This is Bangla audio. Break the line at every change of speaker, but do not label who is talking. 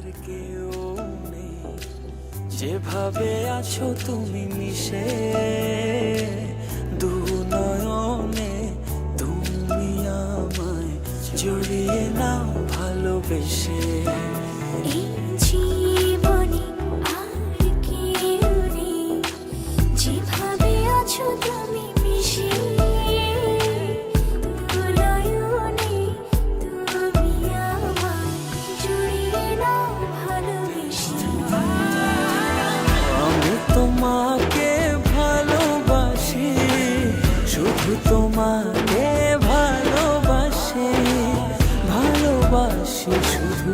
আর কেউ নেই, যেভাবে আছো তুমি মিশে দু নয়নে, তুমি আমায় জড়িয়ে নাও ভালোবেসে।
এই জীবনে আর কেউ নেই, যেভাবে আছো তুমি মিশে দু নয়নে, তুমি আমায় জড়িয়ে নাও ভালোবেসে।
আমি তোমাকে ভালোবাসি, শুধু তোমাকে ভালোবাসি, ভালোবাসি শুধু